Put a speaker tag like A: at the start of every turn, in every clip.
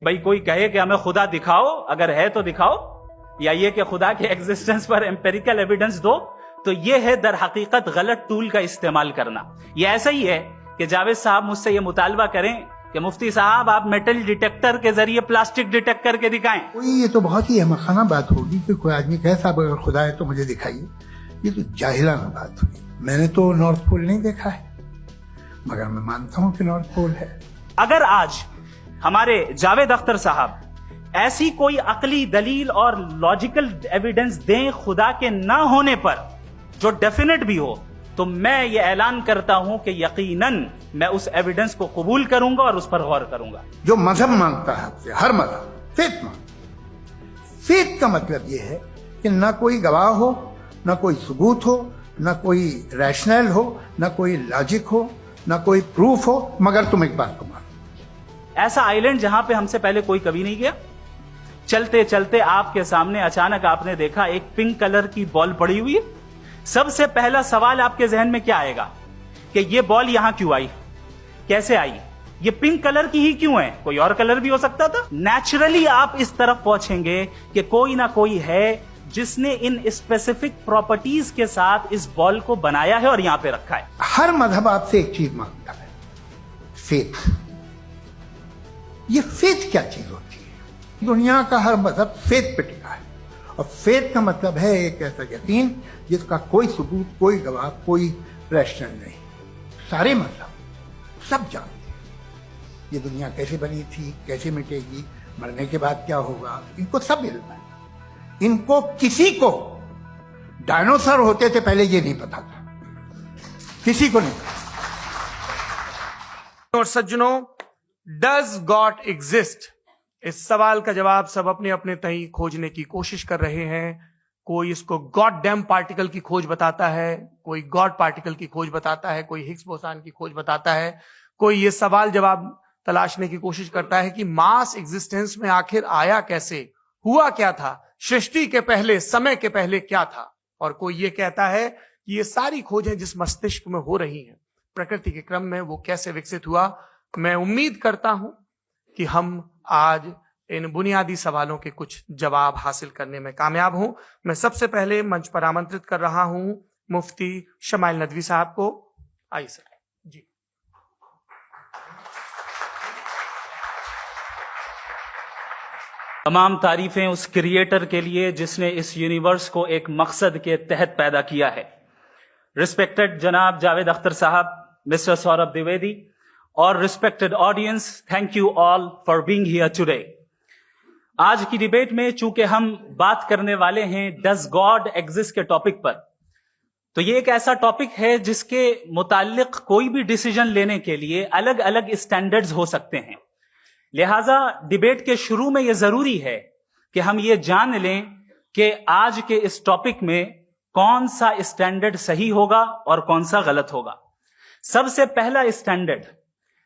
A: भाई कोई कहे कि हमें खुदा दिखाओ, अगर है तो दिखाओ, या ये कि खुदा के एग्जिस्टेंस पर एम्पेरिकल एविडेंस दो, तो ये है दर हकीकत गलत टूल का इस्तेमाल करना। ये ऐसा ही है कि जावेद साहब मुझसे ये मुतालबा करें कि मुफ्ती साहब आप मेटल डिटेक्टर के जरिए प्लास्टिक डिटेक्ट करके दिखाएं।
B: कोई ये तो बहुत ही अहमखाना बात होगी कि कोई आदमी कहे साहब अगर खुदा है तो मुझे दिखाइए। ये तो जाहिलाना बात हुई। मैंने तो नॉर्थ पोल नहीं देखा है, मगर मैं मानता हूं कि नॉर्थ पोल है।
A: अगर आज हमारे जावेद अख्तर साहब ऐसी कोई अकली दलील और लॉजिकल एविडेंस दें खुदा के ना होने पर, जो डेफिनेट भी हो, तो मैं ये ऐलान करता हूं कि यकीनन मैं उस एविडेंस को कबूल करूंगा और उस पर गौर करूंगा।
B: जो मजहब मांगता है आपसे, हर मजहब फेथ फेथ का मतलब यह है कि ना कोई गवाह हो, ना कोई सबूत हो, ना कोई रैशनल हो, ना कोई लॉजिक हो, ना कोई प्रूफ हो, मगर तुम एक बात को मानो।
A: ऐसा आइलैंड जहां पे हमसे पहले कोई कभी नहीं गया। चलते चलते आपके सामने अचानक आपने देखा एक पिंक कलर की बॉल पड़ी हुई है। सबसे पहला सवाल आपके जहन में क्या आएगा कि ये बॉल यहां क्यों आई, कैसे आई, ये पिंक कलर की ही क्यों है, कोई और कलर भी हो सकता था। नेचुरली आप इस तरफ पहुंचेंगे कि कोई ना कोई है जिसने इन स्पेसिफिक प्रॉपर्टीज के साथ इस बॉल को बनाया है और यहां पे रखा है।
B: हर मजहब आपसे एक चीज मांगता है, फेथ। ये फेथ क्या चीज होती है? दुनिया का हर मजहब फेथ पे टिका है, और फेथ का मतलब है एक ऐसा यकीन जिसका कोई सबूत, कोई गवाह, कोई रैशनल नहीं। सारे मजहब सब जानते हैं ये दुनिया कैसे बनी थी, कैसे मिटेगी, मरने के बाद क्या होगा, इनको सब इल्म है। इनको किसी को डायनासोर होते थे पहले ये नहीं पता था, किसी को नहीं पता।
C: और सज्जनों, डज गॉड एग्जिस्ट? इस सवाल का जवाब सब अपने अपने तई खोजने की कोशिश कर रहे हैं। कोई इसको गॉड डैम पार्टिकल की खोज बताता है, कोई गॉड पार्टिकल की खोज बताता है, कोई हिग्स बोसान की खोज बताता है, कोई ये सवाल जवाब तलाशने की कोशिश करता है कि मास एग्जिस्टेंस में आखिर आया कैसे, हुआ क्या था, सृष्टि के पहले, समय के पहले क्या था। और कोई ये कहता है कि ये सारी खोजें जिस मस्तिष्क में हो रही हैं प्रकृति के क्रम में, वो कैसे विकसित हुआ। मैं उम्मीद करता हूं कि हम आज इन बुनियादी सवालों के कुछ जवाब हासिल करने में कामयाब हों। मैं सबसे पहले मंच पर आमंत्रित कर रहा हूं मुफ्ती शमाइल नदवी साहब को। आइए सर जी।
A: तमाम तारीफें उस क्रिएटर के लिए जिसने इस यूनिवर्स को एक मकसद के तहत पैदा किया है। रिस्पेक्टेड जनाब जावेद अख्तर साहब, मिस्टर सौरभ द्विवेदी, और respected audience, thank you all for being here today. आज की डिबेट में चूंकि हम बात करने वाले हैं डज गॉड एग्जिस्ट के टॉपिक पर, तो ये एक ऐसा टॉपिक है जिसके मुताल्लिक कोई भी डिसीजन लेने के लिए अलग अलग स्टैंडर्ड्स हो सकते हैं। लिहाजा डिबेट के शुरू में यह जरूरी है कि हम ये जान लें कि आज के इस टॉपिक में कौन सा स्टैंडर्ड सही होगा और कौन सा गलत होगा। सबसे पहला स्टैंडर्ड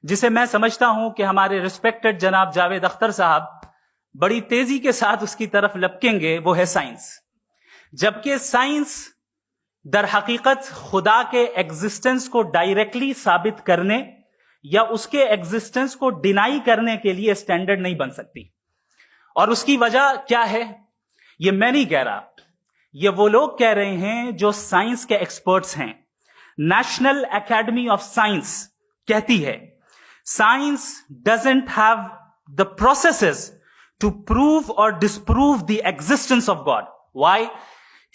A: जिसे मैं समझता हूं कि हमारे रिस्पेक्टेड जनाब जावेद अख्तर साहब बड़ी तेजी के साथ उसकी तरफ लपकेंगे, वो है साइंस। जबकि साइंस दर हकीकत खुदा के एग्जिस्टेंस को डायरेक्टली साबित करने या उसके एग्जिस्टेंस को डिनाई करने के लिए स्टैंडर्ड नहीं बन सकती। और उसकी वजह क्या है, ये मैं नहीं कह रहा, ये वो लोग कह रहे हैं जो साइंस के एक्सपर्ट्स हैं। नेशनल एकेडमी ऑफ साइंस कहती है science doesn't have the processes to prove और disprove the existence of God. Why?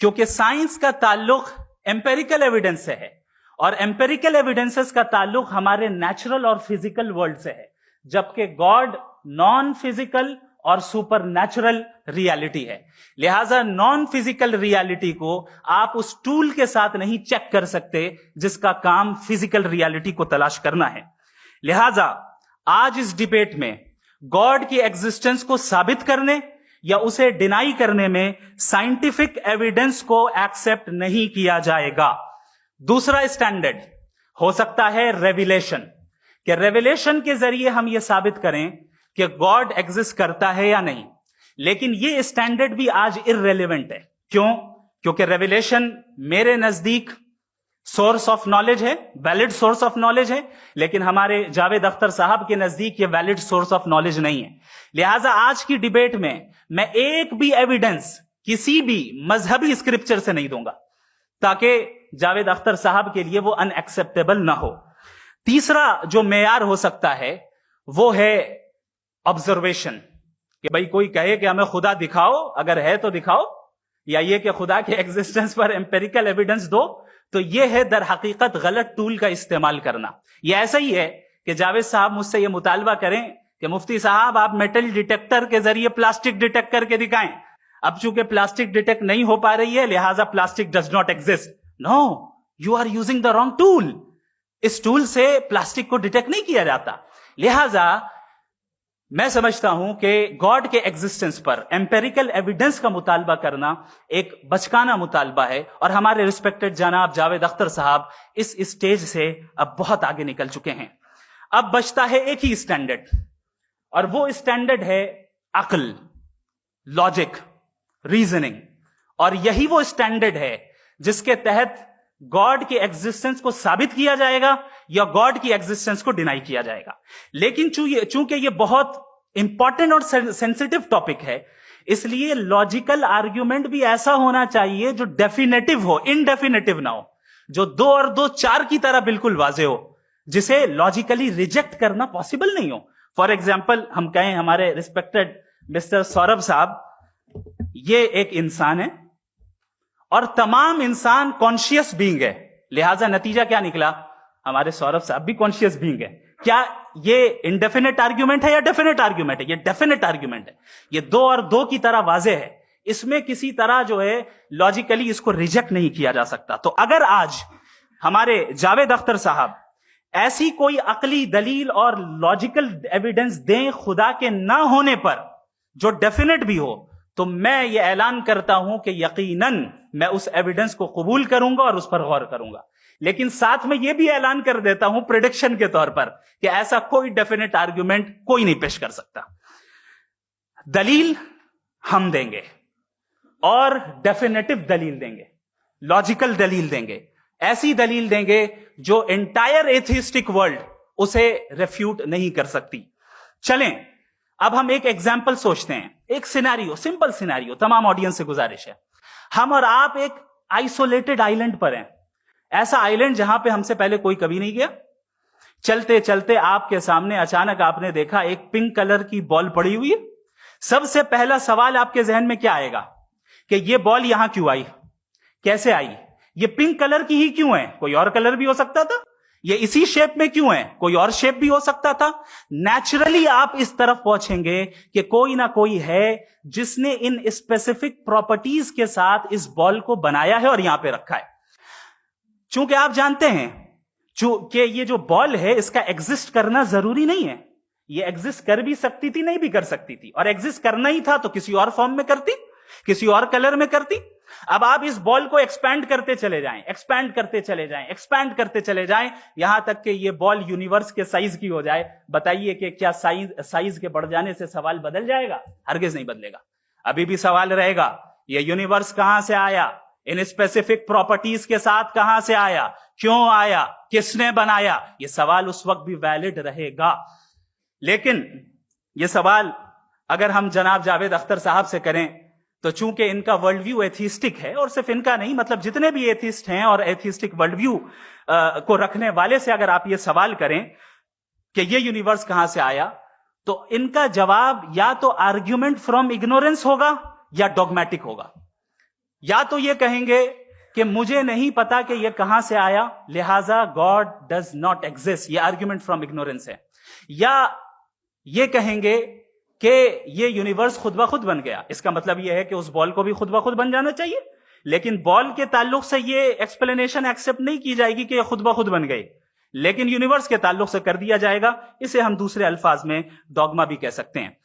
A: क्योंकि साइंस का ताल्लुक एम्पेरिकल एविडेंस से है, और एम्पेरिकल एविडेंसेस का ताल्लुक हमारे नेचुरल और फिजिकल वर्ल्ड से है, जबकि गॉड नॉन फिजिकल और सुपर नेचुरल रियलिटी है। लिहाजा नॉन फिजिकल रियलिटी को आप उस टूल के साथ नहीं चेक कर सकते जिसका काम फिजिकल रियलिटी को तलाश करना है। लिहाजा आज इस डिबेट में गॉड की एग्जिस्टेंस को साबित करने या उसे डिनाई करने में साइंटिफिक एविडेंस को एक्सेप्ट नहीं किया जाएगा। दूसरा स्टैंडर्ड हो सकता है रेविलेशन, कि रेविलेशन के जरिए हम यह साबित करें कि गॉड एग्जिस्ट करता है या नहीं। लेकिन यह स्टैंडर्ड भी आज इररेलेवेंट है। क्यों? क्योंकि रेविलेशन मेरे नजदीक सोर्स ऑफ नॉलेज है, वैलिड सोर्स ऑफ नॉलेज है, लेकिन हमारे जावेद अख्तर साहब के नजदीक ये वैलिड सोर्स ऑफ नॉलेज नहीं है। लिहाजा आज की डिबेट में मैं एक भी एविडेंस किसी भी मजहबी स्क्रिप्चर से नहीं दूंगा, ताकि जावेद अख्तर साहब के लिए वो अनएक्सेप्टेबल ना हो। तीसरा जो मेयार हो सकता है वो है ऑब्जर्वेशन, कि भाई कोई कहे कि हमें खुदा दिखाओ, अगर है तो दिखाओ, या ये कि खुदा के एग्जिस्टेंस पर एम्पेरिकल एविडेंस दो, तो ये है दर हकीकत गलत टूल का इस्तेमाल करना। ये ऐसा ही है कि जावेद साहब मुझसे ये मुतालबा करें कि मुफ्ती साहब आप मेटल डिटेक्टर के जरिए प्लास्टिक डिटेक्ट करके दिखाएं। अब चूंकि प्लास्टिक डिटेक्ट नहीं हो पा रही है, लिहाजा plastic does not exist. No, you are using the wrong tool. इस टूल से प्लास्टिक को डिटेक्ट नहीं किया जाता। लिहाजा मैं समझता हूं कि गॉड के एग्जिस्टेंस पर एम्पेरिकल एविडेंस का मुतालबा करना एक बचकाना मुतालबा है, और हमारे रिस्पेक्टेड जनाब जावेद अख्तर साहब इस स्टेज से अब बहुत आगे निकल चुके हैं। अब बचता है एक ही स्टैंडर्ड, और वो स्टैंडर्ड है अक्ल, लॉजिक, रीजनिंग। और यही वो स्टैंडर्ड है जिसके तहत गॉड की एग्जिस्टेंस को साबित किया जाएगा या गॉड की एग्जिस्टेंस को डिनाई किया जाएगा। लेकिन चूंकि ये बहुत इंपॉर्टेंट और सेंसिटिव टॉपिक है, इसलिए लॉजिकल आर्ग्यूमेंट भी ऐसा होना चाहिए जो डेफिनेटिव हो, इनडेफिनेटिव ना हो, जो 2 और 2 4 की तरह बिल्कुल वाजे हो, जिसे लॉजिकली रिजेक्ट करना पॉसिबल नहीं हो। फॉर एग्जाम्पल हम कहें हमारे रिस्पेक्टेड मिस्टर सौरभ साहब, ये एक इंसान है और तमाम इंसान कॉन्शियस बीइंग है, लिहाजा नतीजा क्या निकला, हमारे सौरभ साहब भी कॉन्शियस बीइंग है। क्या ये इनडेफिनेट आर्ग्यूमेंट है या डेफिनेट आर्ग्यूमेंट है? ये डेफिनेट आर्ग्यूमेंट है। ये 2 और 2 की तरह वाजे है, इसमें किसी तरह जो है लॉजिकली इसको रिजेक्ट नहीं किया जा सकता। तो अगर आज हमारे जावेद अख्तर साहब ऐसी कोई अकली दलील और लॉजिकल एविडेंस दें खुदा के ना होने पर जो डेफिनेट भी हो, तो मैं ये ऐलान करता हूं कि यकीनन मैं उस एविडेंस को कबूल करूंगा और उस पर गौर करूंगा। लेकिन साथ में यह भी ऐलान कर देता हूं प्रेडिक्शन के तौर पर कि ऐसा कोई डेफिनेट आर्ग्यूमेंट कोई नहीं पेश कर सकता। दलील हम देंगे और डेफिनेटिव दलील देंगे, लॉजिकल दलील देंगे, ऐसी दलील देंगे जो एंटायर एथिस्टिक वर्ल्ड उसे रेफ्यूट नहीं कर सकती। चलें अब हम एक एग्जाम्पल सोचते हैं, एक सिनेरियो, सिंपल सिनेरियो, तमाम ऑडियंस से गुजारिश है, हम और आप एक आइसोलेटेड आइलैंड पर हैं, ऐसा आइलैंड जहां पे हमसे पहले कोई कभी नहीं गया। चलते चलते आपके सामने अचानक आपने देखा एक पिंक कलर की बॉल पड़ी हुई है। सबसे पहला सवाल आपके जहन में क्या आएगा कि ये बॉल यहां क्यों आई, कैसे आई, ये पिंक कलर की ही क्यों है, कोई और कलर भी हो सकता था, ये इसी शेप में क्यों है, कोई और शेप भी हो सकता था। नेचुरली आप इस तरफ पहुंचेंगे कि कोई ना कोई है जिसने इन स्पेसिफिक प्रॉपर्टीज के साथ इस बॉल को बनाया है और यहां पे रखा है। चूंकि आप जानते हैं कि ये जो बॉल है इसका एग्जिस्ट करना जरूरी नहीं है, ये एग्जिस्ट कर भी सकती थी, नहीं भी कर सकती थी, और एग्जिस्ट करना ही था तो किसी और फॉर्म में करती, किसी और कलर में करती। अब आप इस बॉल को एक्सपैंड करते चले जाएं, एक्सपैंड करते चले जाएं, एक्सपैंड करते चले जाएं, यहां तक कि ये बॉल यूनिवर्स के साइज की हो जाए। बताइए कि क्या साइज के बढ़ जाने से सवाल बदल जाएगा? हरगिज नहीं बदलेगा। अभी भी सवाल रहेगा, ये यूनिवर्स कहां से आया, इन स्पेसिफिक प्रॉपर्टीज के साथ कहां से आया, क्यों आया, किसने बनाया, ये सवाल उस वक्त भी वैलिड रहेगा। लेकिन ये सवाल अगर हम जनाब जावेद अख्तर साहब से करें तो चूंकि इनका वर्ल्ड व्यू एथिस्टिक है, और सिर्फ इनका नहीं, मतलब जितने भी एथिस्ट हैं और एथिस्टिक वर्ल्ड व्यू को रखने वाले से अगर आप ये सवाल करें कि ये यूनिवर्स कहां से आया, तो इनका जवाब या तो आर्ग्यूमेंट फ्रॉम इग्नोरेंस होगा या डॉगमेटिक होगा। या तो ये कहेंगे कि मुझे नहीं पता कि ये कहां से आया, लिहाजा गॉड डज नॉट एग्जिस्ट, ये आर्ग्यूमेंट फ्रॉम इग्नोरेंस है। या ये कहेंगे कि ये यूनिवर्स खुद ब खुद बन गया, इसका मतलब ये है कि उस बॉल को भी खुद ब खुद बन जाना चाहिए। लेकिन बॉल के ताल्लुक से ये एक्सप्लेनेशन एक्सेप्ट नहीं की जाएगी कि ये खुद ब खुद बन गई, लेकिन यूनिवर्स के ताल्लुक से कर दिया जाएगा। इसे हम दूसरे अल्फाज में डॉगमा भी कह सकते हैं।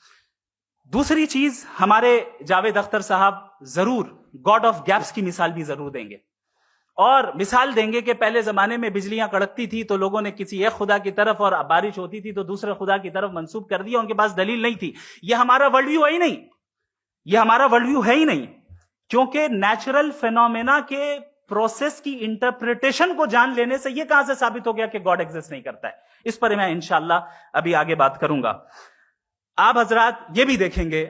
A: दूसरी चीज, हमारे जावेद अख्तर साहब जरूर गॉड ऑफ गैप्स की मिसाल भी जरूर देंगे, और मिसाल देंगे कि पहले जमाने में बिजलियां कड़कती थी तो लोगों ने किसी एक खुदा की तरफ, और बारिश होती थी तो दूसरे खुदा की तरफ मंसूब कर दिया, उनके पास दलील नहीं थी। यह हमारा वर्ल्ड व्यू है ही नहीं, यह हमारा वर्ल्ड व्यू है ही नहीं, क्योंकि नेचुरल फेनोमेना के प्रोसेस की इंटरप्रिटेशन को जान लेने से यह कहां से साबित हो गया कि गॉड एग्जिस्ट नहीं करता है? इस पर मैं इंशाल्लाह अभी आगे बात करूंगा। आप हजरात ये भी देखेंगे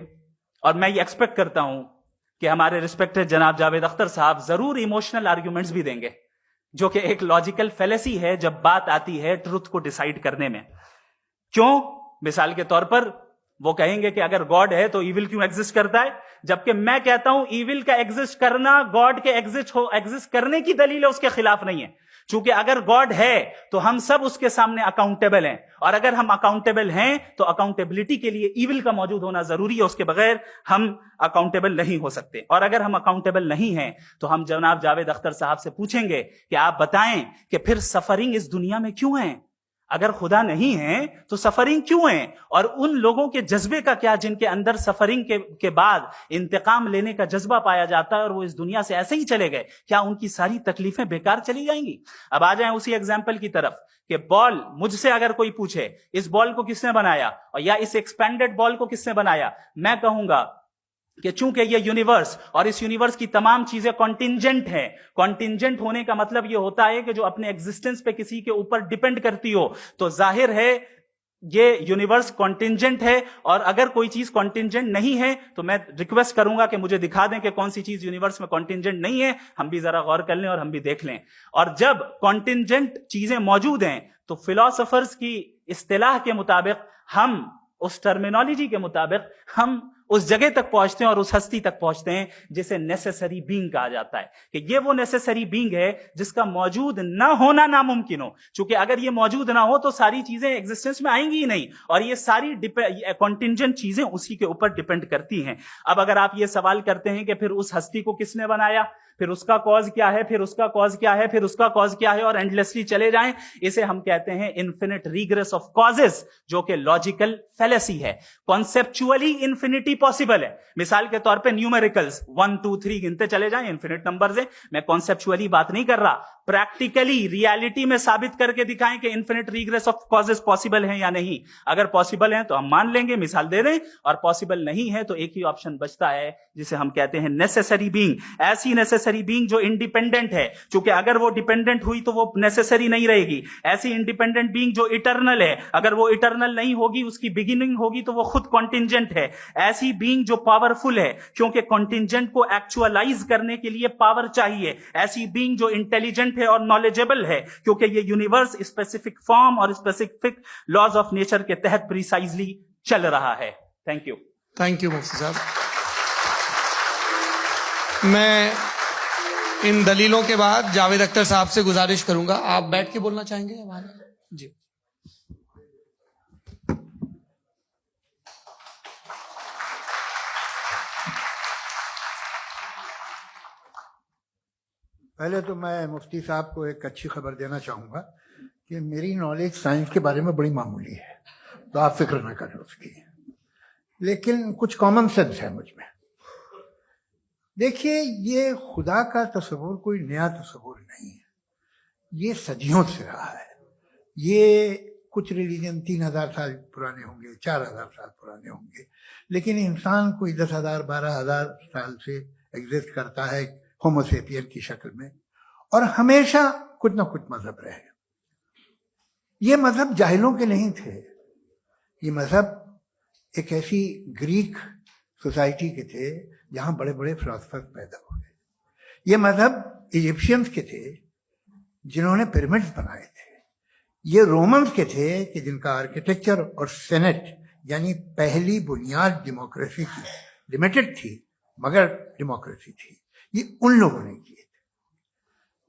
A: और मैं ये एक्सपेक्ट करता हूं कि हमारे रिस्पेक्टेड जनाब जावेद अख्तर साहब जरूर इमोशनल आर्ग्यूमेंट्स भी देंगे, जो कि एक लॉजिकल फेलेसी है जब बात आती है ट्रुथ को डिसाइड करने में। क्यों? मिसाल के तौर पर वो कहेंगे कि अगर गॉड है तो ईविल क्यों एग्जिस्ट करता है, जबकि मैं कहता हूं ईविल का एग्जिस्ट करना गॉड के एग्जिस्ट करने की दलील है, उसके खिलाफ नहीं है। क्योंकि अगर गॉड है तो हम सब उसके सामने अकाउंटेबल हैं, और अगर हम अकाउंटेबल हैं तो अकाउंटेबिलिटी के लिए ईविल का मौजूद होना जरूरी है, उसके बगैर हम अकाउंटेबल नहीं हो सकते। और अगर हम अकाउंटेबल नहीं हैं तो हम जनाब जावेद अख्तर साहब से पूछेंगे कि आप बताएं कि फिर सफरिंग इस दुनिया में क्यों है? अगर खुदा नहीं है तो सफरिंग क्यों है? और उन लोगों के जज्बे का क्या जिनके अंदर सफरिंग के बाद इंतकाम लेने का जज्बा पाया जाता है और वो इस दुनिया से ऐसे ही चले गए, क्या उनकी सारी तकलीफें बेकार चली जाएंगी? अब आ जाएं उसी एग्जाम्पल की तरफ कि बॉल, मुझसे अगर कोई पूछे इस बॉल को किसने बनाया और या इस एक्सपेंडेड बॉल को किसने बनाया, मैं कहूंगा कि चूंकि ये यूनिवर्स और इस यूनिवर्स की तमाम चीजें कॉन्टिंजेंट हैं। कॉन्टिंजेंट होने का मतलब ये होता है कि जो अपने एग्जिस्टेंस पे किसी के ऊपर डिपेंड करती हो, तो जाहिर है ये यूनिवर्स कॉन्टिंजेंट है। और अगर कोई चीज कॉन्टिंजेंट नहीं है तो मैं रिक्वेस्ट करूंगा कि मुझे दिखा दें कि कौन सी चीज यूनिवर्स में कॉन्टिंजेंट नहीं है, हम भी जरा गौर कर लें और हम भी देख लें। और जब कॉन्टिंजेंट चीजें मौजूद हैं तो फिलोसोफर्स की इस्तिलाह के मुताबिक, हम उस टर्मिनोलॉजी के मुताबिक हम उस जगह तक पहुंचते हैं और उस हस्ती तक पहुंचते हैं जिसे नेसेसरी बीइंग कहा जाता है, कि ये वो नेसेसरी बीइंग है जिसका मौजूद ना होना नामुमकिन हो। क्योंकि अगर ये मौजूद ना हो तो सारी चीजें एग्जिस्टेंस में आएंगी ही नहीं, और ये सारी कॉन्टिंजेंट चीजें उसी के ऊपर डिपेंड करती हैं। अब अगर आप ये सवाल करते हैं कि फिर उस हस्ती को किसने बनाया, फिर उसका कॉज क्या है, फिर उसका कॉज क्या है, फिर उसका कॉज क्या है, और एंडलेसली चले जाएं, इसे हम कहते हैं इन्फिनिट रिग्रेस ऑफ कॉजेस, जो कि लॉजिकल फेलेसी है। कॉन्सेप्चुअली इंफिनिटी पॉसिबल है। मिसाल के तौर पे न्यूमेरिकल्स 1 2 3 गिनते चले जाएं, इन्फिनिट नंबर्स हैं। मैं कॉन्सेप्चुअली बात नहीं कर रहा, प्रैक्टिकली रियलिटी में साबित करके दिखाएं कि infinite regress of causes possible है या नहीं। अगर पॉसिबल है तो हम मान लेंगे, मिसाल दे दें, और पॉसिबल नहीं है तो एक ही ऑप्शन बचता है जिसे हम कहते हैं नेसेसरी बीइंग। ऐसी नेसेसरी बीइंग जो इंडिपेंडेंट है, क्योंकि अगर वो डिपेंडेंट हुई तो वो नेसेसरी नहीं रहेगी। ऐसी इंडिपेंडेंट बीइंग जो इटर्नल है, अगर वो इटर्नल नहीं होगी, उसकी बिगिनिंग होगी तो वो खुद कॉन्टिंजेंट है। ऐसी बीइंग जो पावरफुल है, क्योंकि कॉन्टिंजेंट को एक्चुअलाइज करने के लिए पावर चाहिए। ऐसी बीइंग जो इंटेलिजेंट है और नॉलेजेबल है, क्योंकि ये यूनिवर्स स्पेसिफिक फॉर्म और स्पेसिफिक लॉज ऑफ नेचर के तहत प्रिसाइजली चल रहा है। Thank you.
C: थैंक यू मुफ्ती साहब। मैं इन दलीलों के बाद जावेद अख्तर साहब से गुजारिश करूंगा, आप बैठ के बोलना चाहेंगे हमारे? जी।
B: पहले तो मैं मुफ्ती साहब को एक अच्छी खबर देना चाहूँगा कि मेरी नॉलेज साइंस के बारे में बड़ी मामूली है, तो आप फिक्र ना करें उसकी, लेकिन कुछ कॉमन सेंस है मुझ में। देखिए, ये खुदा का तस्वुर कोई नया तस्वुर नहीं है, ये सदियों से रहा है। ये कुछ रिलीजन 3000 साल पुराने होंगे, 4000 साल पुराने होंगे, लेकिन इंसान कोई 10,000 12,000 साल से एग्जिस्ट करता है होमो सेपियन की शक्ल में, और हमेशा कुछ ना कुछ मजहब रहे। ये मजहब जाहिलों के नहीं थे, ये मजहब एक ऐसी ग्रीक सोसाइटी के थे जहां बड़े बड़े फिलोसफर पैदा हुए। ये मजहब इजिप्शियंस के थे जिन्होंने पिरामिड्स बनाए थे। ये रोमन्स के थे कि जिनका आर्किटेक्चर और सेनेट यानी पहली बुनियाद डेमोक्रेसी की, लिमिटेड थी मगर डेमोक्रेसी थी, ये उन लोगों ने किए थे।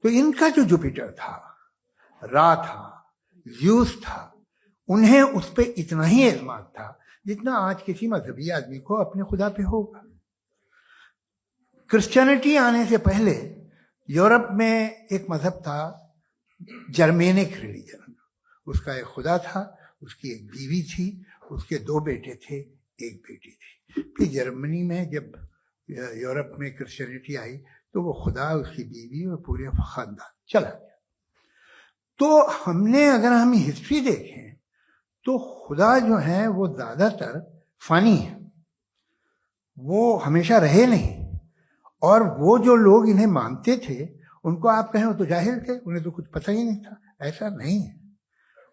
B: तो इनका जो जुपिटर था, रा था, ज़्यूस था, उन्हें उस पर इतना ही एतमाद था जितना आज किसी मजहबी आदमी को अपने खुदा पे होगा। क्रिश्चियनिटी आने से पहले यूरोप में एक मजहब था, जर्मेनिक रिलीजन। उसका एक खुदा था, उसकी एक बीवी थी, उसके 2 बेटे थे, एक बेटी थी। फिर जर्मनी में जब यूरोप में क्रिश्चियनिटी आई तो वो खुदा, उसकी बीवी और पूरे खानदान चला गया। तो हमने, अगर हम हिस्ट्री देखें तो खुदा जो है वो ज़्यादातर फ़ानी है, वो हमेशा रहे नहीं। और वो जो लोग इन्हें मानते थे उनको आप कहें वो तो जाहिल थे, उन्हें तो कुछ पता ही नहीं था। ऐसा नहीं है।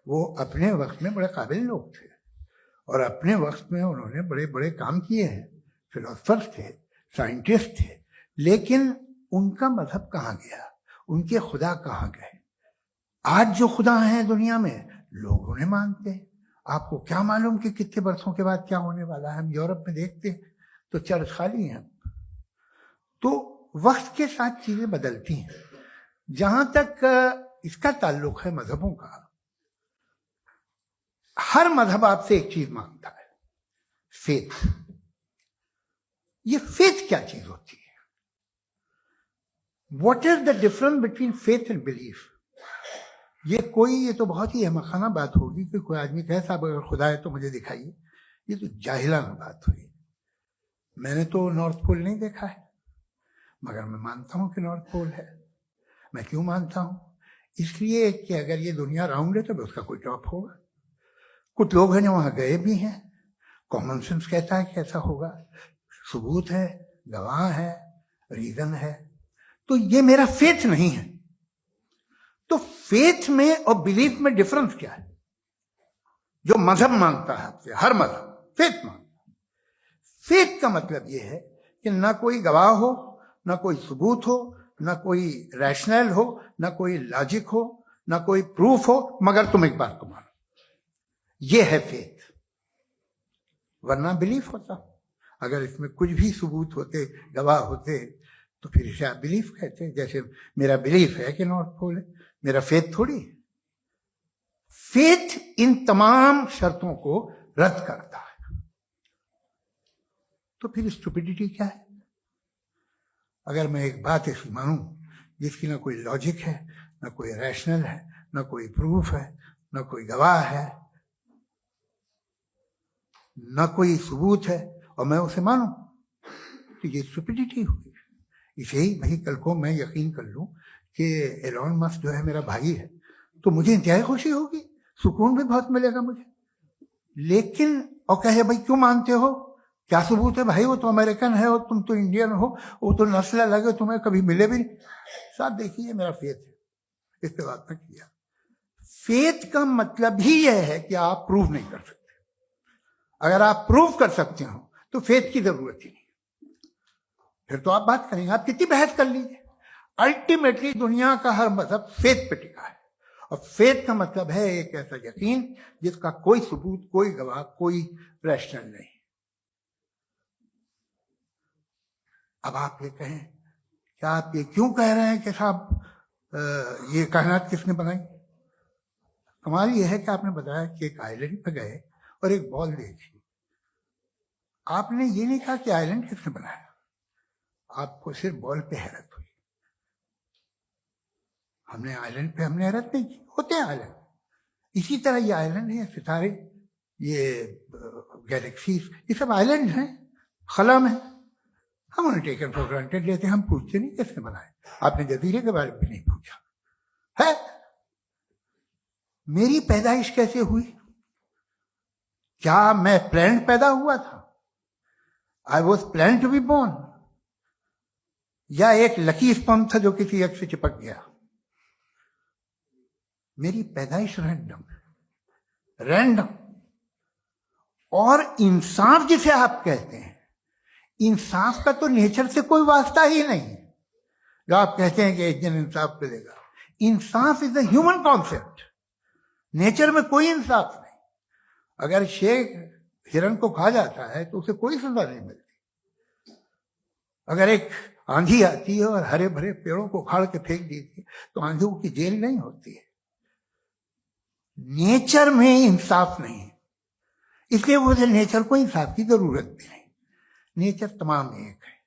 B: वो अपने वक्त में बड़े काबिल लोग थे और अपने वक्त में उन्होंने बड़े बड़े काम किए हैं। फिलोसफर्स थे, साइंटिस्ट थे, लेकिन उनका मजहब कहाँ गया, उनके खुदा कहाँ गए? आज जो खुदा हैं दुनिया में, लोग उन्हें मानते हैं। आपको क्या मालूम कि कितने वर्षों के बाद क्या होने वाला है? हम यूरोप में देखते हैं तो चर्च खाली हैं। तो वक्त के साथ चीजें बदलती हैं। जहां तक इसका ताल्लुक है मजहबों का, हर मजहब आपसे एक चीज मांगता है, फेथ। ये फेथ क्या चीज होती है? What is the difference between faith and belief? ये तो बहुत ही अहमखाना बात होगी कि कोई आदमी कहे साहब अगर खुदा है तो मुझे दिखाइए। ये तो जाहिलाना बात हुई। मैंने तो नॉर्थ पोल नहीं देखा है, मगर मैं मानता हूं कि नॉर्थ पोल है। मैं क्यों मानता हूं? इसलिए कि अगर ये दुनिया राउंड है तो उसका कोई टॉप होगा। कुछ लोग हैं जो वहां गए भी हैं, कॉमन सेंस कहता है कि ऐसा होगा, सबूत है, गवाह है, रीजन है। तो ये मेरा फेथ नहीं है। तो फेथ में और बिलीफ में डिफरेंस क्या है? जो मजहब मांगता है आपसे, हर मजहब फेथ मांगता है। फेथ का मतलब यह है कि ना कोई गवाह हो, ना कोई सबूत हो, ना कोई रैशनल हो, ना कोई लॉजिक हो, ना कोई प्रूफ हो, मगर तुम एक बात को मानो। यह है फेथ। वरना बिलीफ होता। अगर इसमें कुछ भी सबूत होते, गवाह होते, तो फिर इसे आप बिलीफ कहते। जैसे मेरा बिलीफ है कि नॉर्थ पोल है, मेरा फेथ थोड़ी है। फेथ इन तमाम शर्तों को रद्द करता है। तो फिर स्टुपिडिटी क्या है? अगर मैं एक बात ऐसी मानूं जिसकी ना कोई लॉजिक है, ना कोई रैशनल है, ना कोई प्रूफ है, ना कोई गवाह है, ना कोई सबूत है, और मैं उसे मानूं, तो ये स्टुपिडिटी हुई। इसे ही भाई कल को मैं यकीन कर लूं कि एलॉन मस्क जो है मेरा भाई है, तो मुझे इंतहाई खुशी होगी, सुकून भी बहुत मिलेगा मुझे। लेकिन और कहे भाई क्यों मानते हो, क्या सबूत है? भाई वो तो अमेरिकन है और तुम तो इंडियन हो, वो तो नस्ल अलग है, तुम्हें कभी मिले भी नहीं। साहब देखिए मेरा फेथ है, इस पे बात मैं किया। फेथ का मतलब ही यह है कि आप प्रूव नहीं कर सकते। अगर आप प्रूव कर सकते हो तो फेथ की जरूरत ही नहीं। फिर तो आप बात करेंगे, आप कितनी बहस कर लीजिए। अल्टीमेटली दुनिया का हर मजहब फेथ पे टिका है, और फेथ का मतलब है एक ऐसा यकीन जिसका कोई सबूत, कोई गवाह, कोई रैशनल नहीं। अब आप ये कहें, क्या आप ये क्यों कह रहे हैं कि साहब ये कायनात किसने बनाई? कमाल ये है कि आपने बताया कि एक आइलैंड पे गए और एक बॉल देखी। आपने ये नहीं कहा कि आइलैंड किसने बनाया, आपको सिर्फ बॉल पे हैरत हुई। हमने आइलैंड पे हमने हैरत नहीं की, होते हैं आइलैंड। इसी तरह ये आइलैंड है, सितारे, ये गैलेक्सीज, ये सब आइलैंड हैं खला में। हम उन्हें टेकन फॉर ग्रांटेड लेते हैं, हम पूछते नहीं किसने बनाए। आपने जजीरे के बारे में भी नहीं पूछा है। मेरी पैदाइश कैसे हुई? क्या मैं प्लान्ड पैदा हुआ था? I was plan to be born, या एक लकी स्पर्म था जो किसी एग से चिपक गया? मेरी पैदाइश रैंडम। और इंसाफ जिसे आप कहते हैं, इंसाफ का तो नेचर से कोई वास्ता ही नहीं है। जो आप कहते हैं कि एक दिन इंसाफ मिलेगा, इंसाफ is a human concept. Nature में कोई इंसाफ नहीं। अगर शेर हिरन को खा जाता है तो उसे कोई सजा नहीं मिलती। अगर एक आंधी आती है और हरे भरे पेड़ों को उखाड़ के फेंक देती है तो आंधियों की जेल नहीं होती है। नेचर में इंसाफ नहीं है, इसलिए मुझे नेचर को इंसाफ की जरूरत भी नहीं। नेचर तमाम एक है।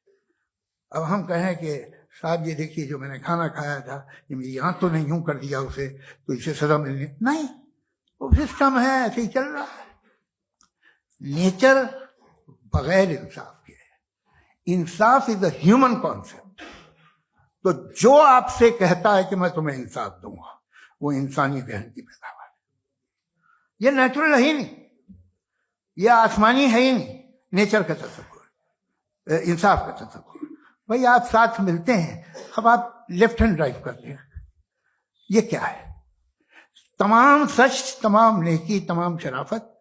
B: अब हम कहें कि साहब ये देखिए जो मैंने खाना खाया था, ये मेरी आंख तो नहीं यूं कर दिया उसे, तो इसे सजा मिलनी नहीं। वो सिस्टम है, ऐसे ही चल रहा है। नेचर बगैर इंसाफ के है। इंसाफ इज अ ह्यूमन कॉन्सेप्ट। तो जो आपसे कहता है कि मैं तुम्हें इंसाफ दूंगा, वो इंसानी जहन की पैदावार है। ये नेचुरल है ही नहीं, ये आसमानी है ही नहीं। नेचर का तसव्वुर, इंसाफ का तसव्वुर भाई आप साथ मिलते हैं, अब आप लेफ्ट हैंड ड्राइव करते हैं, ये क्या है? तमाम सच, तमाम नेकी, तमाम शराफत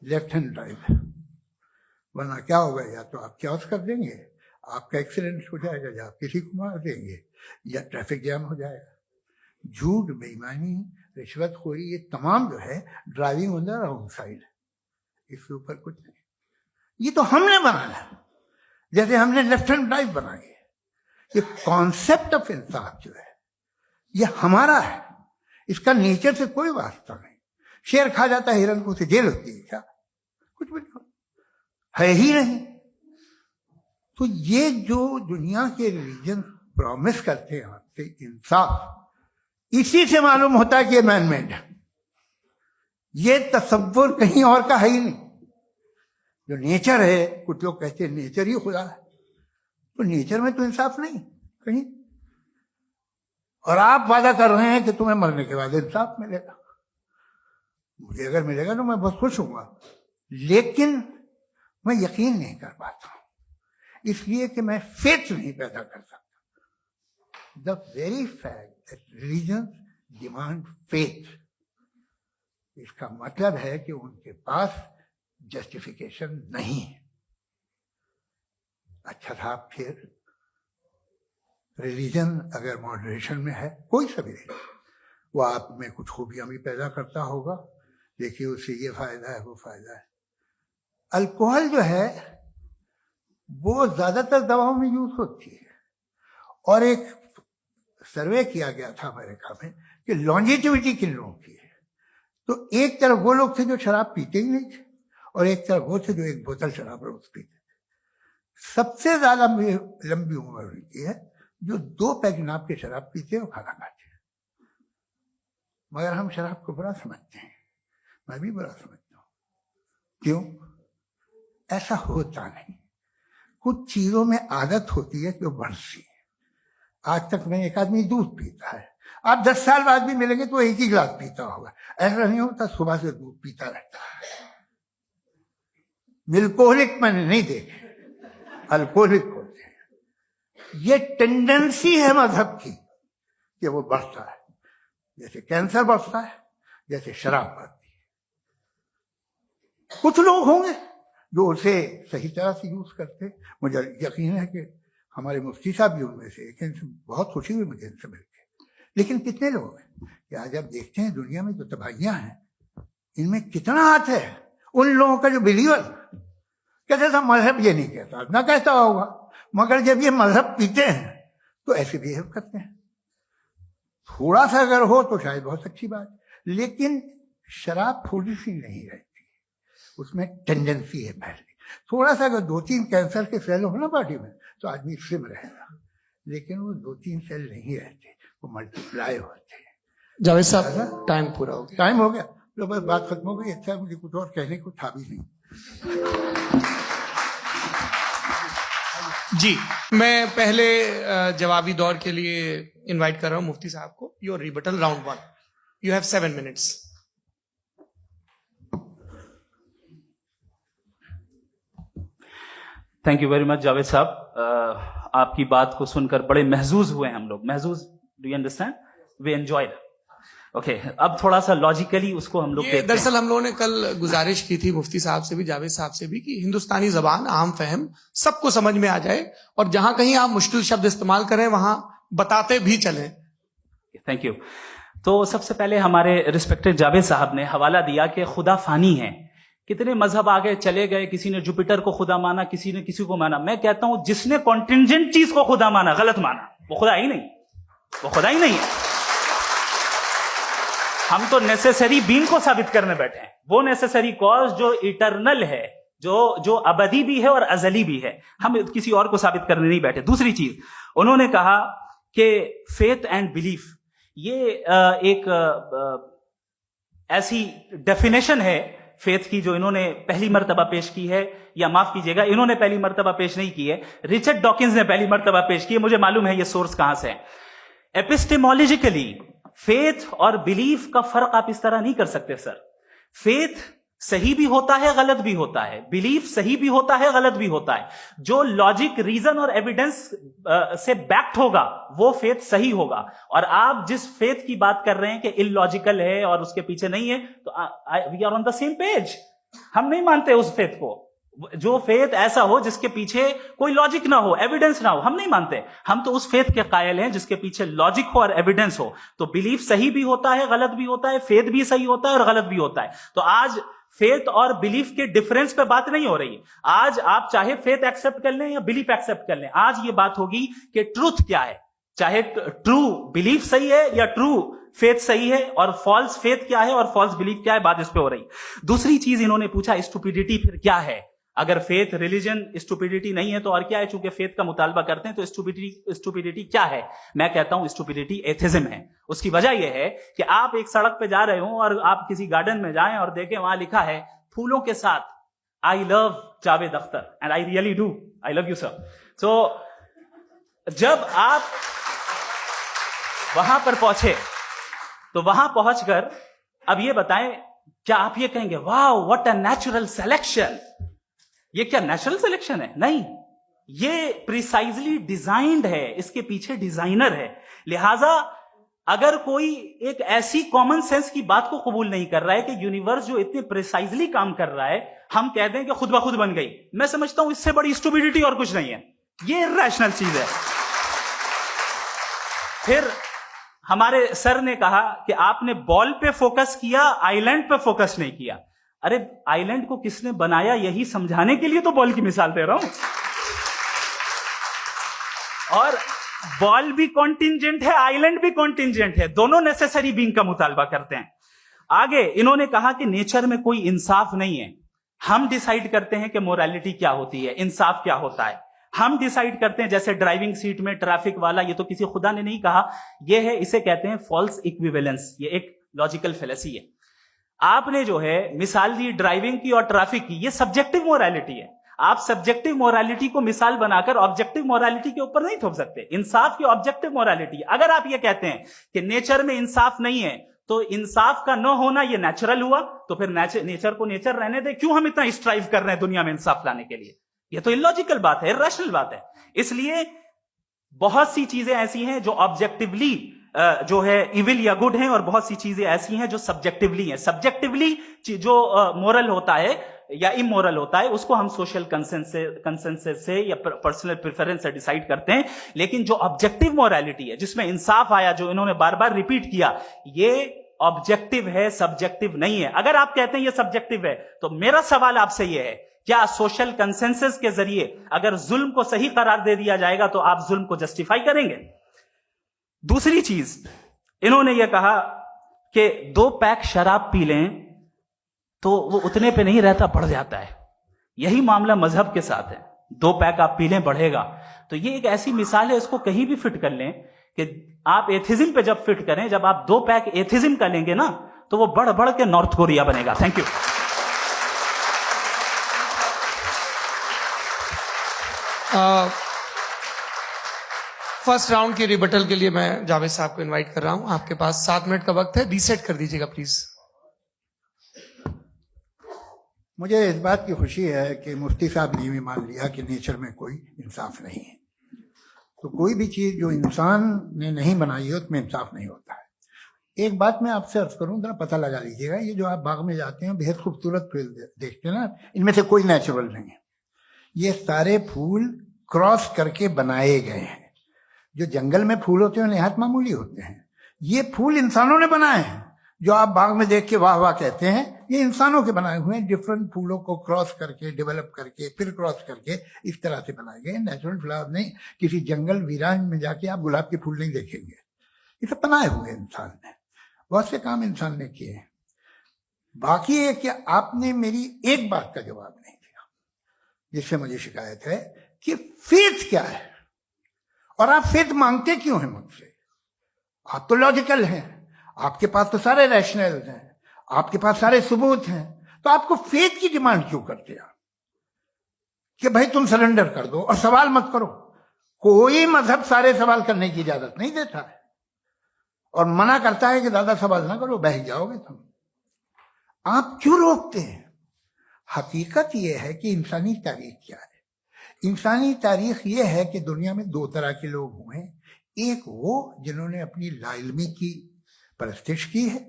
B: लेफ्ट हैंड ड्राइव है। वरना क्या होगा, या तो आप क्रॉस कर देंगे, आपका एक्सीडेंट हो जाएगा, या आप किसी को मार देंगे, या ट्रैफिक जैम हो जाएगा। झूठ, बेईमानी, रिश्वतखोरी, ये तमाम जो है driving on the wrong side, इसके ऊपर कुछ नहीं। ये तो हमने बनाया, जैसे हमने लेफ्ट हैंड ड्राइव बनाई है। ये कॉन्सेप्ट ऑफ इंसाफ जो है ये हमारा है, इसका नेचर से कोई वास्ता नहीं। शेर खा जाता है हिरन को, उसे जेल होती है क्या? कुछ भी नहीं, है ही नहीं। तो ये जो दुनिया के रिलीजन प्रॉमिस करते हैं आपसे इंसाफ, इसी से मालूम होता है कि ये मैनमेड है। ये तसव्वुर कहीं और का है ही नहीं। जो नेचर है, कुछ लोग कहते हैं नेचर ही खुदा है, तो नेचर में तो इंसाफ नहीं कहीं। और आप वादा कर रहे हैं कि तुम्हें मरने के बाद इंसाफ मिलेगा। मुझे अगर मिलेगा तो मैं बहुत खुश हूंगा, लेकिन मैं यकीन नहीं कर पाता हूं, इसलिए कि मैं फेथ नहीं पैदा कर सकता। The very fact that religion demand faith, इसका मतलब है कि उनके पास जस्टिफिकेशन नहीं है। अच्छा साहब, फिर रिलीजन अगर मॉडरेशन में है, कोई सा भी रिलीजन, वो आप में कुछ खूबियां भी पैदा करता होगा, देखिए उससे ये फायदा है, वो फायदा है। अल्कोहल जो है वो ज्यादातर दवाओं में यूज होती है, और एक सर्वे किया गया था अमेरिका में कि लॉन्जेटिविटी किन लोगों की है, तो एक तरफ वो लोग थे जो शराब पीते ही नहीं थे, और एक तरफ वो थे जो एक बोतल शराब रोज पीते थे। सबसे ज्यादा लंबी उम्र उनकी है जो 2 पैक नाप के शराब पीते और खाना खाते हैं। मगर हम शराब को बुरा समझते हैं, मैं भी बुरा समझता हूं। क्यों? ऐसा होता नहीं। कुछ चीजों में आदत होती है कि वो बढ़ती है। आज तक में एक आदमी दूध पीता है, आप 10 साल बाद भी मिलेंगे तो एक ही गिलास पीता होगा। ऐसा नहीं होता, सुबह से दूध पीता रहता है। मिल्कोहलिक मैंने नहीं देखे, अल्कोहलिक होते हैं। ये टेंडेंसी है मजहब की कि वो बढ़ता है, जैसे कैंसर बढ़ता है, जैसे शराब बढ़ती है। कुछ लोग होंगे जो उसे सही तरह से यूज करते। मुझे यकीन है कि हमारे मुफ्ती साहब भी उनमें से एक, इनसे बहुत खुशी हुई मुझे इनसे मिलकर। लेकिन कितने लोग हैं कि आज आप देखते हैं दुनिया में जो तबाहियां हैं, इनमें कितना हाथ है उन लोगों का जो बिलीवर कहते था मजहब ये नहीं कहता, ना कहता होगा, मगर जब ये मजहब पीते हैं तो ऐसे बिहेव करते हैं। थोड़ा सा अगर हो तो शायद बहुत अच्छी बात, लेकिन शराब थोड़ी सी नहीं रहती, उसमें टेंडेंसी है पहले। थोड़ा सा अगर 2-3 कैंसर के सेल हो ना बॉडी में तो आदमी स्लिम रहेगा, लेकिन वो 2-3 सेल नहीं रहते, वो मल्टीप्लाई होते हैं।
C: जावेद साहब, टाइम पूरा हो गया।
B: टाइम हो गया, तो बस बात खत्म हो गई। अच्छा, मुझे कुछ और कहने को था भी नहीं।
C: जी, मैं पहले जवाबी दौर के लिए इनवाइट कर रहा हूं मुफ्ती साहब को। Your rebuttal round 1, you have 7 minutes।
A: Thank you very much Javed साहब। आपकी बात को सुनकर बड़े महजूज हुए हम लोग। महजूज, do you understand? We enjoyed. Okay, अब थोड़ा सा लॉजिकली उसको हम लोग
C: दरअसल हम लोगों ने कल गुजारिश की थी मुफ्ती साहब से भी, जावेद साहब से भी, कि हिंदुस्तानी जबान आम फहम सबको समझ में आ जाए, और जहां कहीं आप मुश्किल शब्द इस्तेमाल करें वहां बताते भी चलें।
A: Thank you. तो सबसे पहले हमारे रिस्पेक्टेड जावेद साहब ने हवाला दिया कि खुदा फानी है। कितने मजहब आगे चले गए, किसी ने जुपिटर को खुदा माना, किसी ने किसी को माना। मैं कहता हूं जिसने कॉन्टिंजेंट चीज को खुदा माना, गलत माना, वो खुदा ही नहीं, वो खुदा ही नहीं है। हम तो नेसेसरी बीइंग को साबित करने बैठे हैं, वो नेसेसरी कॉज जो इटरनल है, जो अबदी भी है और अजली भी है। हम किसी और को साबित करने नहीं बैठे। दूसरी चीज, उन्होंने कहा कि फेथ एंड बिलीफ, ये एक ऐसी डेफिनेशन है फेथ की जो इन्होंने पहली मर्तबा पेश की है, या माफ कीजिएगा, इन्होंने पहली मर्तबा पेश नहीं की है, रिचर्ड डॉकिंस ने पहली मर्तबा पेश की है। मुझे मालूम है ये सोर्स कहां से है। एपिस्टेमोलॉजिकली फेथ और बिलीफ का फर्क आप इस तरह नहीं कर सकते सर। फेथ सही भी होता है, गलत भी होता है, बिलीफ सही भी होता है, गलत भी होता है। जो लॉजिक, रीजन और एविडेंस से बैक्ड होगा वो फेथ सही होगा। और आप जिस फेथ की बात कर रहे हैं कि इलॉजिकल है और उसके पीछे नहीं है, तो we are on the same page. हम नहीं मानते उस फेथ को। जो फेथ ऐसा हो जिसके पीछे कोई लॉजिक ना हो, एविडेंस ना हो, हम नहीं मानते। हम तो उस फेथ के कायल हैं जिसके पीछे लॉजिक हो और एविडेंस हो। तो बिलीफ सही भी होता है, गलत भी होता है, फेथ भी सही होता है और गलत भी होता है। तो आज फेथ और बिलीफ के डिफरेंस पे बात नहीं हो रही। आज आप चाहे फेथ एक्सेप्ट कर लें या बिलीफ एक्सेप्ट कर लें, आज ये बात होगी कि ट्रूथ क्या है। चाहे ट्रू बिलीफ सही है या ट्रू फेथ सही है, और फॉल्स फेथ क्या है और फॉल्स बिलीफ क्या है, बात इस पे हो रही। दूसरी चीज इन्होंने पूछा, स्टुपिडिटी फिर क्या है? अगर फेथ, रिलीजन स्टुपिडिटी नहीं है तो और क्या है? चूंकि फेथ का मुतालबा करते हैं तो स्टुपिडिटी क्या है? मैं कहता हूं स्टुपिडिटी एथिज्म है। उसकी वजह यह है कि आप एक सड़क पे जा रहे हो और आप किसी गार्डन में जाएं और देखें वहां लिखा है फूलों के साथ, I love Javed Akhtar, and I really do, I love you sir. So जब आप वहां पर पहुंचे तो वहां पहुंचकर अब ये बताएं, क्या आप ये कहेंगे wow what a natural selection? ये क्या नेचुरल सिलेक्शन है? नहीं, ये प्रिसाइजली डिजाइंड है, इसके पीछे डिजाइनर है। लिहाजा अगर कोई एक ऐसी कॉमन सेंस की बात को कबूल नहीं कर रहा है कि यूनिवर्स जो इतने प्रिसाइजली काम कर रहा है, हम कह दें कि खुद ब खुद बन गई, मैं समझता हूं इससे बड़ी स्टुपिडिटी और कुछ नहीं है। ये इरैशनल चीज है। फिर हमारे सर ने कहा कि आपने बॉल पे फोकस किया, आइलैंड पे फोकस नहीं किया। अरे आइलैंड को किसने बनाया, यही समझाने के लिए तो बॉल की मिसाल दे रहा हूं। और बॉल भी कॉन्टिंजेंट है, आइलैंड भी कॉन्टिंजेंट है, दोनों नेसेसरी बीइंग का मुतालबा करते हैं। आगे इन्होंने कहा कि नेचर में कोई इंसाफ नहीं है। हम डिसाइड करते हैं कि मोरालिटी क्या होती है, इंसाफ क्या होता है। हम डिसाइड करते हैं, जैसे ड्राइविंग सीट में ट्रैफिक वाला, ये तो किसी खुदा ने नहीं कहा, ये है, इसे कहते हैं फॉल्स इक्विवेलेंस। ये एक लॉजिकल फेलेसी है। आपने जो है मिसाल दी ड्राइविंग की और ट्रैफिक की, ये सब्जेक्टिव मोरालिटी है। आप सब्जेक्टिव मोरालिटी को मिसाल बनाकर ऑब्जेक्टिव मोरालिटी के ऊपर नहीं थोप सकते। इंसाफ की ऑब्जेक्टिव मोरालिटी है। अगर आप ये कहते हैं कि नेचर में इंसाफ नहीं है, तो इंसाफ का न होना ये नेचुरल हुआ, तो फिर नेचर को नेचर रहने दे। क्यों हम इतना स्ट्राइव कर रहे हैं दुनिया में इंसाफ लाने के लिए? ये तो इलॉजिकल बात है, इरैशनल बात है। इसलिए बहुत सी चीजें ऐसी हैं जो ऑब्जेक्टिवली जो है इविल या गुड हैं, और बहुत सी चीजें ऐसी हैं जो सब्जेक्टिवली हैं। सब्जेक्टिवली जो मोरल होता है या इमोरल होता है, उसको हम सोशल कंसेंसस से या पर्सनल प्रेफरेंस से डिसाइड करते हैं। लेकिन जो ऑब्जेक्टिव मोरालिटी है, जिसमें इंसाफ आया, जो इन्होंने बार बार रिपीट किया, ये ऑब्जेक्टिव है, सब्जेक्टिव नहीं है। अगर आप कहते हैं ये सब्जेक्टिव है, तो मेरा सवाल आपसे यह है, क्या सोशल कंसेंसस के जरिए अगर जुल्म को सही करार दे दिया जाएगा तो आप जुल्म को जस्टिफाई करेंगे? दूसरी चीज इन्होंने यह कहा कि 2 पैक शराब पी लें तो वो उतने पे नहीं रहता, बढ़ जाता है। यही मामला मजहब के साथ है। 2 पैक आप पी लें, बढ़ेगा। तो ये एक ऐसी मिसाल है, इसको कहीं भी फिट कर लें कि आप एथिज्म पे जब फिट करें, जब आप 2 पैक एथिज्म का लेंगे ना, तो वो बढ़ बढ़ के नॉर्थ कोरिया बनेगा। Thank you.
C: फर्स्ट राउंड की रिबटल के लिए मैं जावेद साहब को इनवाइट कर रहा हूं। आपके पास 7 मिनट का वक्त है, रीसेट कर दीजिएगा प्लीज।
B: मुझे इस बात की खुशी है कि मुफ्ती साहब ने भी मान लिया कि नेचर में कोई इंसाफ नहीं है। तो कोई भी चीज जो इंसान ने नहीं बनाई है उसमें इंसाफ नहीं होता है। एक बात मैं आपसे अर्ज करूं, जरा पता लगा लीजिएगा, ये जो आप बाग में जाते हैं बेहद खूबसूरत फूल देखते हैं ना, इनमें से कोई नेचुरल नहीं है। ये सारे फूल क्रॉस करके बनाए गए हैं। जो जंगल में फूल होते हैं निहायत मामूली होते हैं। ये फूल इंसानों ने बनाए हैं। जो आप बाग में देख के वाह वाह कहते हैं, ये इंसानों के बनाए हुए हैं। डिफरेंट फूलों को क्रॉस करके, डेवलप करके, फिर क्रॉस करके इस तरह से बनाए गए। नेचुरल फ्लावर नहीं। किसी जंगल वीरान में जाके आप गुलाब के फूल नहीं देखेंगे। ये सब बनाए हुए इंसान ने, बहुत से काम इंसान ने किए हैं। बाकी है कि आपने मेरी एक बात का जवाब नहीं दिया, जिससे मुझे शिकायत है कि फेथ क्या है और आप फेथ मांगते क्यों हैं मुझसे? आप तो लॉजिकल हैं, आपके पास तो सारे रैशनल हैं, आपके पास सारे सबूत हैं, तो आपको फेथ की डिमांड क्यों करते हैं कि भाई तुम सरेंडर कर दो और सवाल मत करो? कोई मजहब सारे सवाल करने की इजाजत नहीं देता है और मना करता है कि ज्यादा सवाल ना करो, बह जाओगे तुम। आप क्यों रोकते हैं? हकीकत यह है कि इंसानी तारीख क्या है। इंसानी तारीख यह है कि दुनिया में दो तरह के लोग हुए हैं। एक वो जिन्होंने अपनी लाइल्मी की परस्तिश की है,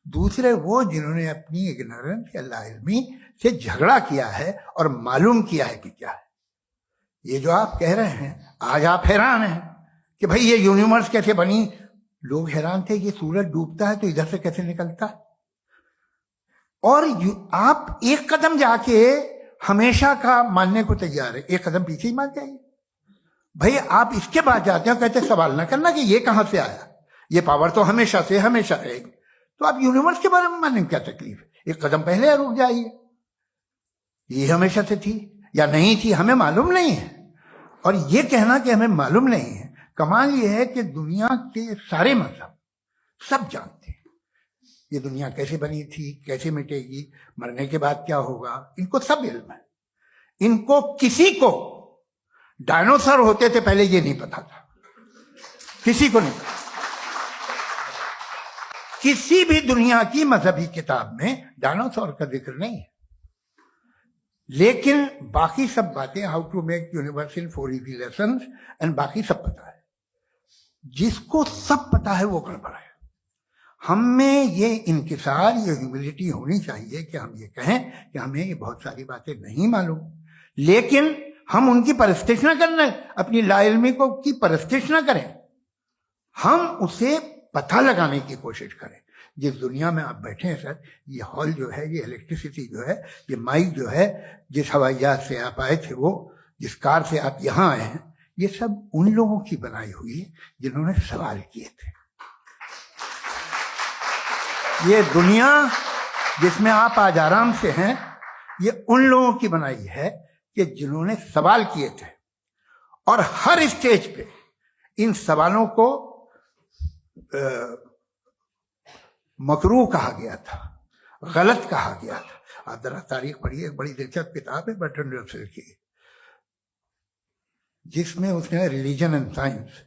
B: दूसरे वो जिन्होंने अपनी इग्नोरेंस या लाइल्मी से झगड़ा किया है और मालूम किया है कि क्या है। ये जो आप कह रहे हैं, आज आप हैरान हैं कि भाई ये यूनिवर्स कैसे बनी। लोग हैरान थे कि सूरज डूबता है तो इधर से कैसे निकलता है। और आप एक कदम जाके हमेशा का मानने को तैयार है, एक कदम पीछे ही मान जाइए। भाई आप इसके बाद जाते हो, कहते सवाल ना करना कि ये कहां से आया, ये पावर तो हमेशा से हमेशा रहेगी। तो आप यूनिवर्स के बारे में मानने में क्या तकलीफ है? एक कदम पहले रुक जाइए। ये हमेशा से थी या नहीं थी हमें मालूम नहीं है। और ये कहना कि हमें मालूम नहीं है, कमाल ये है कि दुनिया के सारे मजहब सब जानते हैं ये दुनिया कैसे बनी थी, कैसे मिटेगी, मरने के बाद क्या होगा, इनको सब इल्म है। इनको किसी को डायनासोर होते थे पहले ये नहीं पता था, किसी को नहीं पता। किसी भी दुनिया की मजहबी किताब में डायनासोर का जिक्र नहीं है। लेकिन बाकी सब बातें, how to make universe in 4 easy lessons and बाकी सब पता है। जिसको सब पता है वो गड़बड़ है। हम में ये इंकिसार, ये ह्यूमिलिटी होनी चाहिए कि हम ये कहें कि हमें ये बहुत सारी बातें नहीं मालूम, लेकिन हम उनकी परस्तिश ना करना, अपनी लाइल्मी को की परस्तिश ना करें, हम उसे पता लगाने की कोशिश करें। जिस दुनिया में आप बैठे हैं सर, ये हॉल जो है, ये इलेक्ट्रिसिटी जो है, ये माइक जो है, जिस हवाई जहाज से आप आए थे, वो जिस कार से आप यहां आए हैं, ये सब उन लोगों की बनाई हुई है जिन्होंने सवाल किए थे। ये दुनिया जिसमें आप आज आराम से हैं, ये उन लोगों की बनाई है कि जिन्होंने सवाल किए थे। और हर स्टेज पे इन सवालों को मकरूह कहा गया था, गलत कहा गया था। आप जरा तारीख पढ़िए, एक बड़ी दिलचस्प किताब है बर्ट्रैंड रसेल की, जिसमें उसने रिलीजन एंड साइंस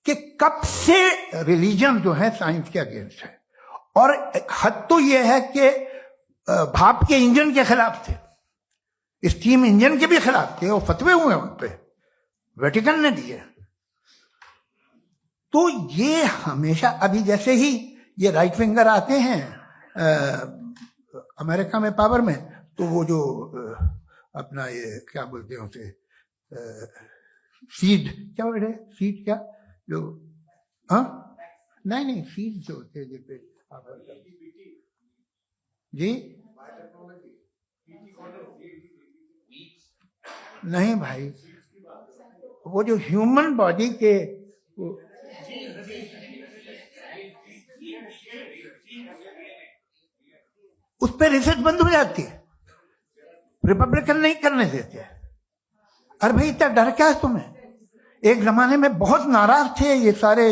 B: कि कब से रिलीजन जो है साइंस के अगेंस्ट है। और हद तो यह है कि भाप के इंजन के खिलाफ थे, स्टीम इंजन के भी खिलाफ थे, और फतवे हुए उन पे, वेटिकन ने दिए। तो ये हमेशा, अभी जैसे ही ये राइट विंगर आते हैं अमेरिका में पावर में, तो वो जो अपना ये क्या बोलते हैं उसे, सीड क्या वर्ड है, सीड क्या जो, हाँ नहीं सीड जो होते हैं जिसपे जी, नहीं भाई, वो जो ह्यूमन बॉडी के उस पर रिसर्च बंद हो जाती है, रिपब्लिकन नहीं करने देते। अरे भाई इतना डर क्या है तुम्हें? एक जमाने में बहुत नाराज थे ये सारे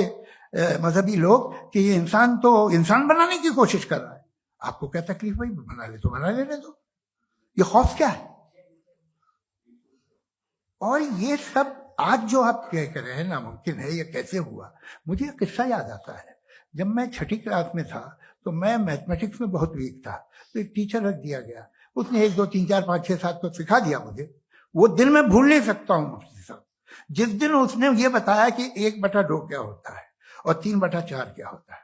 B: मजहबी लोग कि ये इंसान तो इंसान बनाने की कोशिश कर रहा है। आपको क्या तकलीफ भाई, बना ले तो बना लेने दो, ये खौफ क्या है? और ये सब आज जो आप कह कर रहे हैं नामुमकिन है, ये कैसे हुआ? मुझे एक किस्सा याद आता है। जब मैं 6ठी क्लास में था तो मैं मैथमेटिक्स में बहुत वीक था, तो एक टीचर रख दिया गया, उसने 1 2 3 4 5 6 7 को सिखा दिया मुझे। वो दिन मैं भूल नहीं सकता हूँ मुफ्ती साहब, जिस दिन उसने ये बताया कि 1/2 क्या होता है और 3/4 क्या होता है।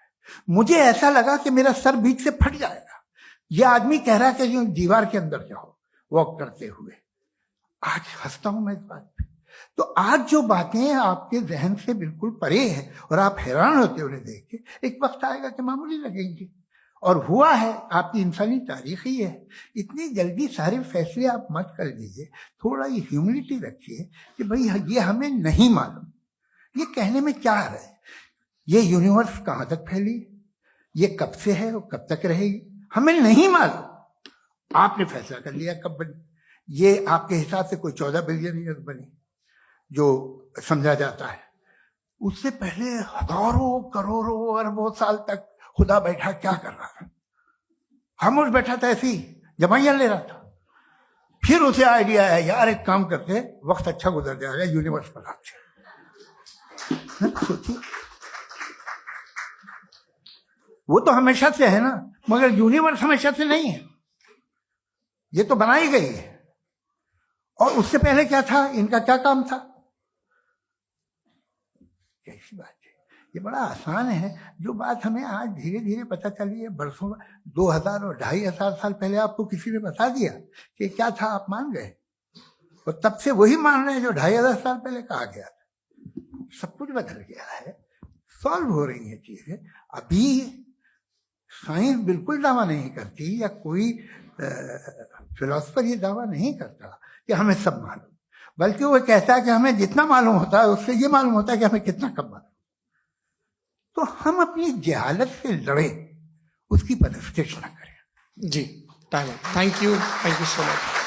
B: मुझे ऐसा लगा कि मेरा सर बीच से फट जाएगा। यह आदमी कह रहा है कि जो दीवार के अंदर जाओ वॉक करते हुए। आज हंसता हूं मैं इस बात पे। तो आज जो बातें आपके जहन से बिल्कुल परे है और आप हैरान होते उन्हें देख के, एक वक्त आएगा कि मामूली लगेंगे। और हुआ है, आपकी इंसानी तारीख ही है। इतनी जल्दी सारे फैसले आप मत कर लीजिए, थोड़ा ये ह्यूमिलिटी रखिए कि भाई ये हमें नहीं मालूम। ये कहने में क्या है, ये यूनिवर्स कहां तक फैली, ये कब से है और कब तक रहेगी, हमें नहीं मालूम। आपने फैसला कर लिया कब बनी। ये आपके हिसाब से कोई 14 बिलियन ईयर बनी जो समझा जाता है। उससे पहले हजारों करोड़ों अरबों साल तक खुदा बैठा क्या कर रहा था? खामोश बैठा था, ऐसी जमाइयां ले रहा था। फिर उसे आइडिया है, यार एक काम करते, वक्त अच्छा गुजर जाएगा, यूनिवर्स बनाते। सोचिए, वो तो हमेशा से है ना, मगर यूनिवर्स हमेशा से नहीं है। ये तो बनाई गई है। और उससे पहले क्या था, इनका क्या काम था? कैसी बात है, ये बड़ा आसान है। जो बात हमें आज धीरे धीरे पता चली है, बरसों 2000 और 2500 साल पहले आपको किसी ने बता दिया कि क्या था, आप मान गए, और तब से वही मान रहे हैं जो 2500 साल पहले कहा गया था। सब कुछ बदल गया है, सॉल्व हो रही है चीजें। अभी साइंस बिल्कुल दावा नहीं करती, या कोई फिलोसफर ये दावा नहीं करता कि हमें सब मालूम, बल्कि वो कहता है कि हमें जितना मालूम होता है उससे ये मालूम होता है कि हमें कितना कम मालूम। तो हम अपनी जहालत से लड़े, उसकी परस्तिश न करें।
C: जी, थैंक यू सो मच।